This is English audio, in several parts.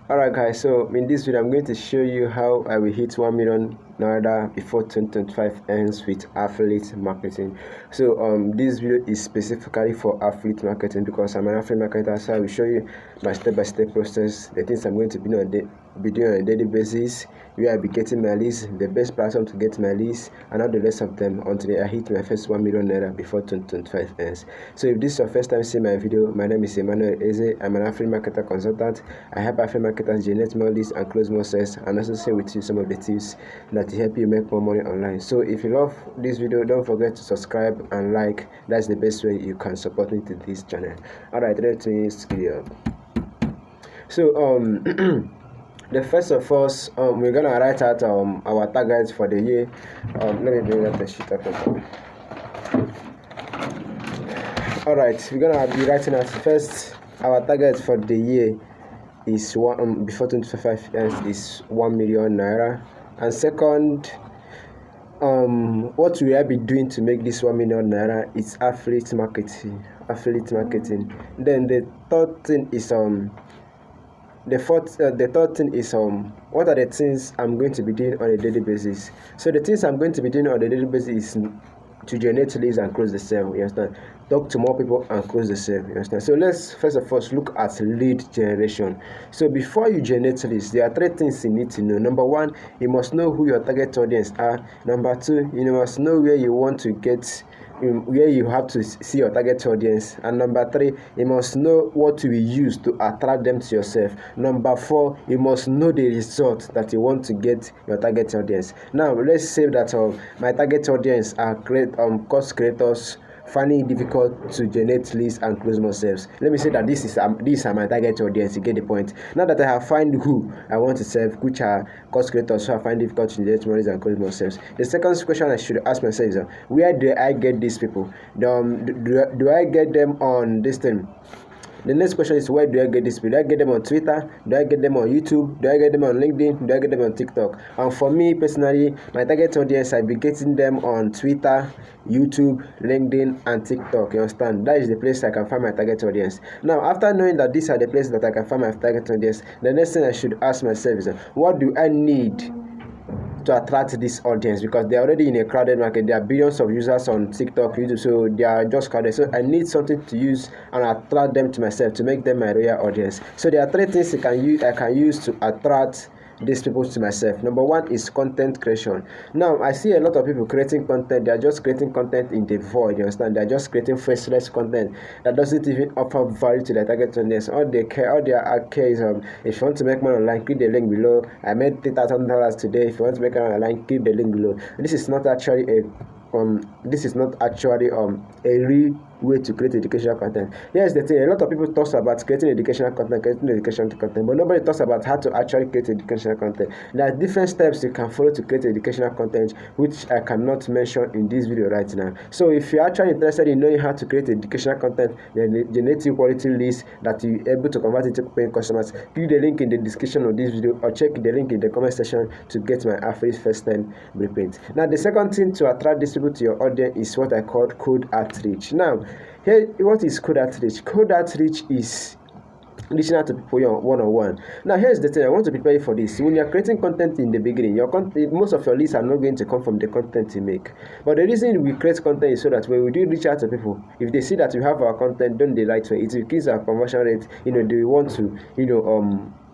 Alright guys, so in this video I'm going to show you how I will hit 1 million naira before 2025 ends with affiliate marketing. So this video is specifically for affiliate marketing because I'm an affiliate marketer, so I will show you my step-by-step process, the things I'm going to be doing on a daily basis, where I'll be getting my leads, the best platform to get my leads, and all the rest of them until I hit my first 1 million naira before 2025 ends. So if this is your first time seeing my video, my name is Emmanuel Eze. I'm an affiliate marketer consultant. I help affiliate marketers generate more leads and close more sales, and also share with you some of the tips that help you make more money online. So if you love this video, don't forget to subscribe and like. That's the best way you can support me to this channel. Alright, let's video. So the first of us, we're gonna write out our targets for the year. Let me bring up the sheet up. Alright, we're gonna be writing out first. Our target for the year is before 2025 ends is 1 million naira, and second, what will I be doing to make this 1 million naira is affiliate marketing. Then the third thing is the third thing is what are the things I'm going to be doing on a daily basis. So the things I'm going to be doing on a daily basis is to generate leads and close the sale. You understand? Talk to more people and close the sale. You understand? So let's first of all look at lead generation. So before you generate leads, there are three things you need to know. Number one, you must know who your target audience are. Number two, you must know where you want to get, where you have to see your target audience. And number three, you must know what to use to attract them to yourself. Number four, you must know the result that you want to get your target audience. Now let's say that my target audience are course creators finding it difficult to generate leads and close more sales. Let me say that these are my target audience. You get the point. Now that I have found who I want to serve, which are course creators who I find difficult to generate more leads and close more sales, the second question I should ask myself is, where do I get these people? Do I get them on this thing? The next question is, where do I get this? Do I get them on Twitter? Do I get them on YouTube? Do I get them on LinkedIn? Do I get them on TikTok? And for me personally, my target audience, I'll be getting them on Twitter, YouTube, LinkedIn, and TikTok. You understand? That is the place I can find my target audience. Now, after knowing that these are the places that I can find my target audience, the next thing I should ask myself is, what do I need to attract this audience? Because they're already in a crowded market. There are billions of users on TikTok, YouTube, so they are just crowded. So I need something to use and attract them to myself, to make them my real audience. So there are three things I can use to attract these people to myself. Number one is content creation. Now I see a lot of people creating content. They are just creating content in the void. You understand? They are just creating faceless content that doesn't even offer value to their target audience. All they care is if you want to make money online, click the link below. I made $3,000 today. If you want to make money online, click the link below. This is not actually a real way to create educational content. Here's the thing: a lot of people talk about creating educational content, but nobody talks about how to actually create educational content. There are different steps you can follow to create educational content, which I cannot mention in this video right now. So if you're actually interested in knowing how to create educational content, then generating quality leads that you're able to convert into paying customers, click the link in the description of this video or check the link in the comment section to get my affiliate first time blueprint. Now the second thing to attract these people to your audience is what I call cold outreach. Now here, what is cold outreach? Cold outreach is reaching out to people one-on-one. Now here's the thing, I want to prepare you for this. When you're creating content in the beginning, most of your leads are not going to come from the content you make. But the reason we create content is so that when we do reach out to people, if they see that we have our content done the right way, it increases our conversion rate. They want to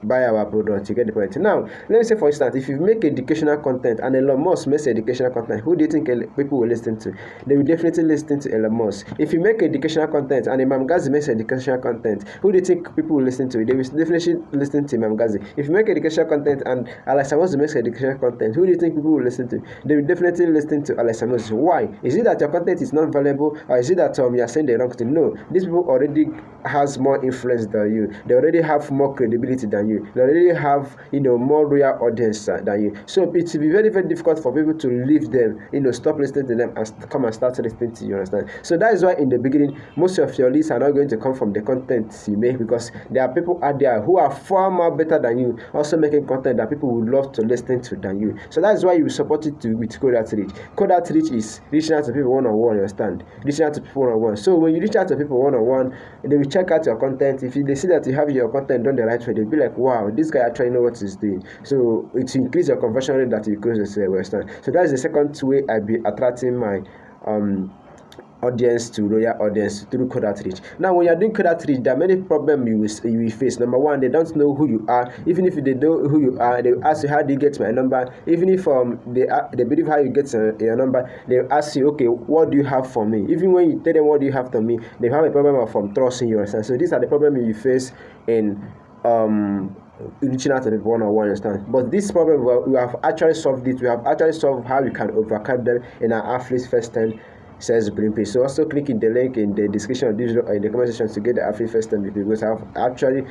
buy our product. You get the point. Now let me say, for instance, if you make educational content and Elon Musk makes educational content, who do you think people will listen to? They will definitely listen to Elon Musk. If you make educational content and Imam Ghazi makes educational content, who do you think people will listen to? They will definitely listen to Imam Ghazi. If you make educational content and Alex Amos makes educational content, who do you think people will listen to? They will definitely listen to Alex Amos. Why? Is it that your content is not valuable, or is it that you are saying the wrong thing? No, these people already has more influence than you. They already have more credibility than you. They already have more real audience than you. So it will be very, very difficult for people to leave them, stop listening to them and come and start listening to you. Understand? So that is why in the beginning, most of your leads are not going to come from the content you make, because there are people out there who are far more better than you, also making content that people would love to listen to than you. So that is why you support it with cold outreach. Cold outreach is reaching out to people one-on-one. You understand? Reaching out to people one-on-one. So when you reach out to people one-on-one, they will check out your content. If they see that you have your content done the right way, they'll be like, wow, this guy actually know what he's doing. So it increase your conversion rate that you close the sale. Understand? So that's the second way I be attracting my audience to loyal audience through cold outreach. Now, when you're doing cold outreach, there are many problems you will face. Number one, they don't know who you are. Even if they know who you are, they will ask you, how do you get my number? Even if they believe how you get your number, they will ask you, okay, what do you have for me? Even when you tell them what do you have for me, they have a problem of trusting you. So these are the problems you face in reaching out to the one-on-one, understand? But this problem, we have actually solved it. We have actually solved how we can overcome them in our affiliate first time sales blueprint page. So also click in the link in the description of this video or in the comment section to get the affiliate first time because I have actually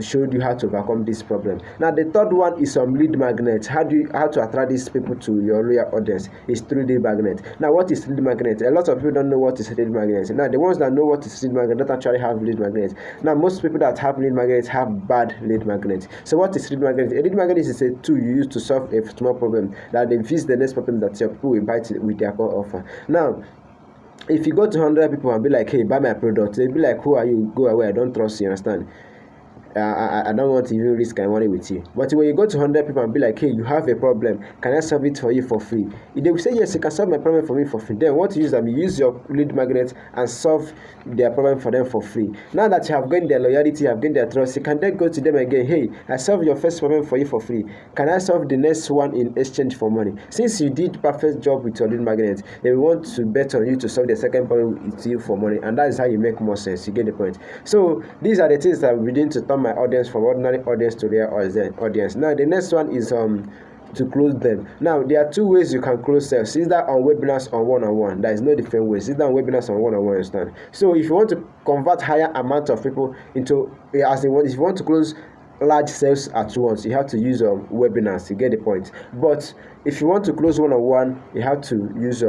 showed you how to overcome this problem. Now the third one is lead magnet. How to attract these people to your loyal audience is through lead magnet. Now what is lead magnet? A lot of people don't know what is lead magnet. Now the ones that know what is lead magnet don't actually have lead magnet. Now most people that have lead magnet have bad lead magnet. So what is lead magnet? A lead magnet is a tool you use to solve a small problem that they fix the next problem that your people will buy with their core offer. Now if you go to 100 people and be like, hey, buy my product, they'll be like, who are you? Go away, I don't trust you, understand? I don't want to even risk my money with you. But when you go to 100 people and be like, hey, you have a problem, can I solve it for you for free? If they will say, yes, you can solve my problem for me for free. Then what you use them, you use your lead magnet and solve their problem for them for free. Now that you have gained their loyalty, you have gained their trust, you can then go to them again, hey, I solved your first problem for you for free. Can I solve the next one in exchange for money? Since you did perfect job with your lead magnet, they want to bet on you to solve the second problem with you for money. And that is how you make more sense. You get the point. So these are the things that we begin to turn my audience from ordinary audience to real audience. Now the next one is to close them. Now there are two ways you can close sales, either on webinars or one-on-one. There is no different ways, either on webinars or one-on-one, understand? So if you want to convert higher amount of people into if you want to close large sales at once, you have to use webinars. You get the point. But if you want to close one-on-one, you have to use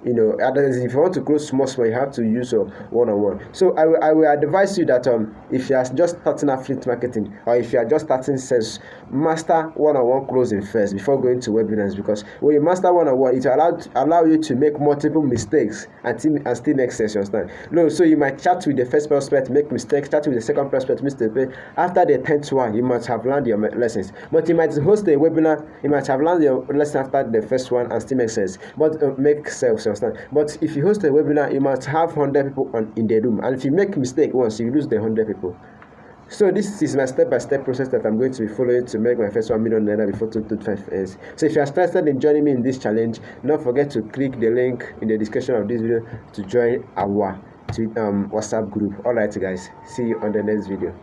if you want to close small, you have to use one-on-one. So I will advise you that if you are just starting affiliate marketing or if you are just starting sales, master one-on-one closing first before going to webinars, because when you master one-on-one, it will allow you to make multiple mistakes and still make sense, you understand? No, so you might chat with the first prospect, make mistakes, chat with the second prospect, mistake. After the 10th one, you must have learned your lessons. But you might host a webinar, you might have learned your lesson after the first one and still make sense, but make sales. But if you host a webinar, you must have 100 people in the room, and if you make mistake once, you lose the 100 people. So this is my step-by-step process that I'm going to be following to make my first 1 million naira before 2025 ends. So if you are interested in joining me in this challenge, don't forget to click the link in the description of this video to join our WhatsApp group. Alright guys, see you on the next video.